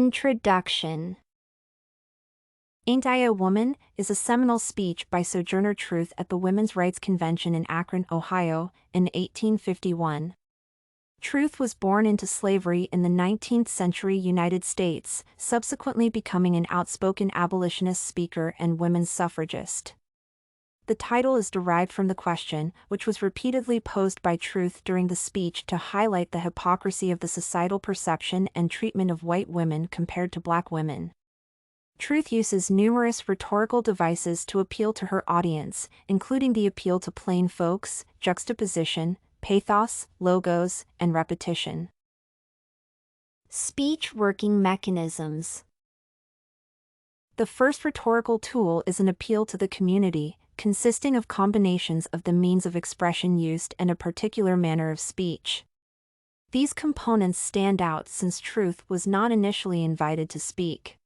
Introduction. Ain't I a Woman is a seminal speech by Sojourner Truth at the Women's Rights Convention in Akron, Ohio, in 1851. Truth was born into slavery in the 19th century United States, subsequently becoming an outspoken abolitionist speaker and women's suffragist. The title is derived from the question, which was repeatedly posed by Truth during the speech to highlight the hypocrisy of the societal perception and treatment of white women compared to black women. Truth uses numerous rhetorical devices to appeal to her audience, including the appeal to plain folks, juxtaposition, pathos, logos, and repetition. Speech working mechanisms. The first rhetorical tool is an appeal to the community, consisting of combinations of the means of expression used and a particular manner of speech. These components stand out since Truth was not initially invited to speak.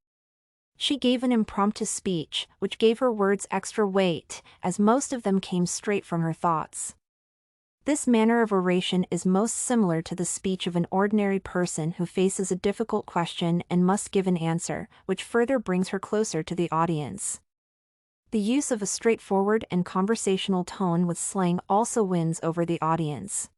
She gave an impromptu speech, which gave her words extra weight, as most of them came straight from her thoughts. This manner of oration is most similar to the speech of an ordinary person who faces a difficult question and must give an answer, which further brings her closer to the audience. The use of a straightforward and conversational tone with slang also wins over the audience.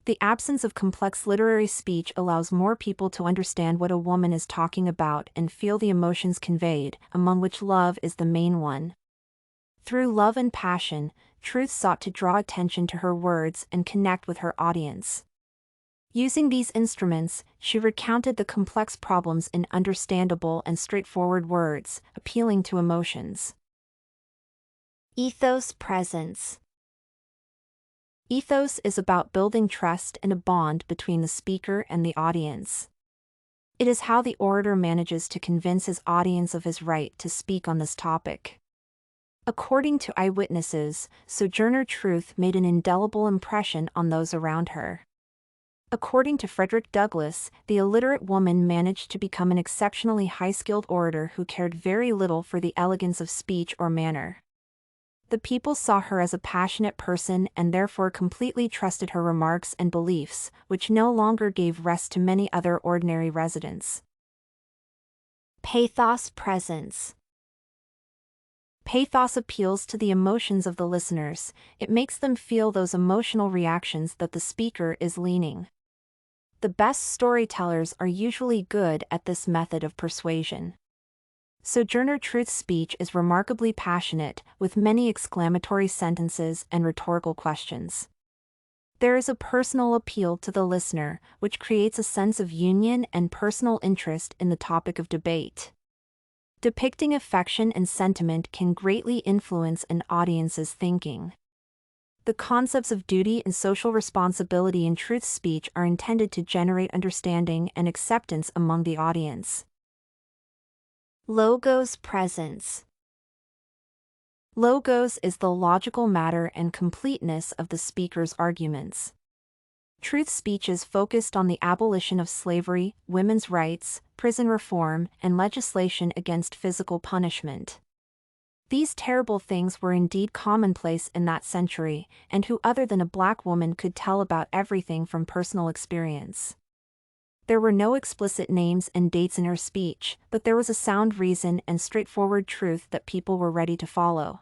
The absence of complex literary speech allows more people to understand what a woman is talking about and feel the emotions conveyed, among which love is the main one. Through love and passion, Truth sought to draw attention to her words and connect with her audience. Using these instruments, she recounted the complex problems in understandable and straightforward words, appealing to emotions. Ethos presence. Ethos is about building trust and a bond between the speaker and the audience. It is how the orator manages to convince his audience of his right to speak on this topic. According to eyewitnesses, Sojourner Truth made an indelible impression on those around her. According to Frederick Douglass, the illiterate woman managed to become an exceptionally high-skilled orator who cared very little for the elegance of speech or manner. The people saw her as a passionate person and therefore completely trusted her remarks and beliefs, which no longer gave rest to many other ordinary residents. Pathos presence. Pathos appeals to the emotions of the listeners. It makes them feel those emotional reactions that the speaker is leaning. The best storytellers are usually good at this method of persuasion. Sojourner Truth's speech is remarkably passionate, with many exclamatory sentences and rhetorical questions. There is a personal appeal to the listener, which creates a sense of union and personal interest in the topic of debate. Depicting affection and sentiment can greatly influence an audience's thinking. The concepts of duty and social responsibility in Truth's speech are intended to generate understanding and acceptance among the audience. Logos presence. Logos is the logical matter and completeness of the speaker's arguments. Truth speeches focused on the abolition of slavery, women's rights, prison reform, and legislation against physical punishment. These terrible things were indeed commonplace in that century, and who other than a black woman could tell about everything from personal experience? There were no explicit names and dates in her speech, but there was a sound reason and straightforward truth that people were ready to follow.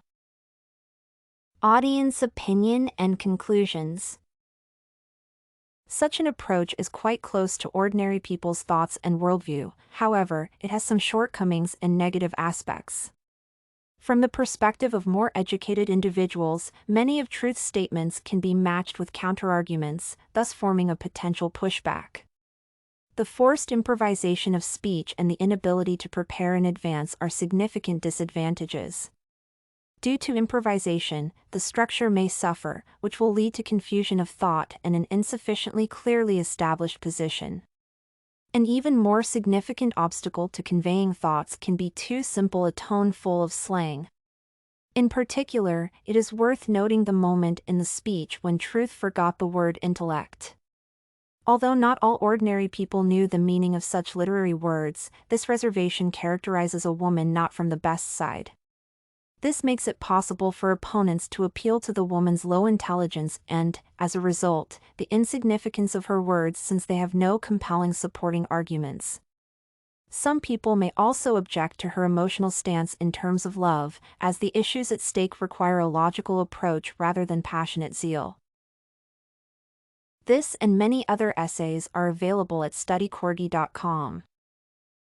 Audience opinion and conclusions. Such an approach is quite close to ordinary people's thoughts and worldview, however, it has some shortcomings and negative aspects. From the perspective of more educated individuals, many of Truth's statements can be matched with counterarguments, thus forming a potential pushback. The forced improvisation of speech and the inability to prepare in advance are significant disadvantages. Due to improvisation, the structure may suffer, which will lead to confusion of thought and an insufficiently clearly established position. An even more significant obstacle to conveying thoughts can be too simple a tone full of slang. In particular, it is worth noting the moment in the speech when Truth forgot the word intellect. Although not all ordinary people knew the meaning of such literary words, this reservation characterizes a woman not from the best side. This makes it possible for opponents to appeal to the woman's low intelligence and, as a result, the insignificance of her words since they have no compelling supporting arguments. Some people may also object to her emotional stance in terms of love, as the issues at stake require a logical approach rather than passionate zeal. This and many other essays are available at studycorgi.com.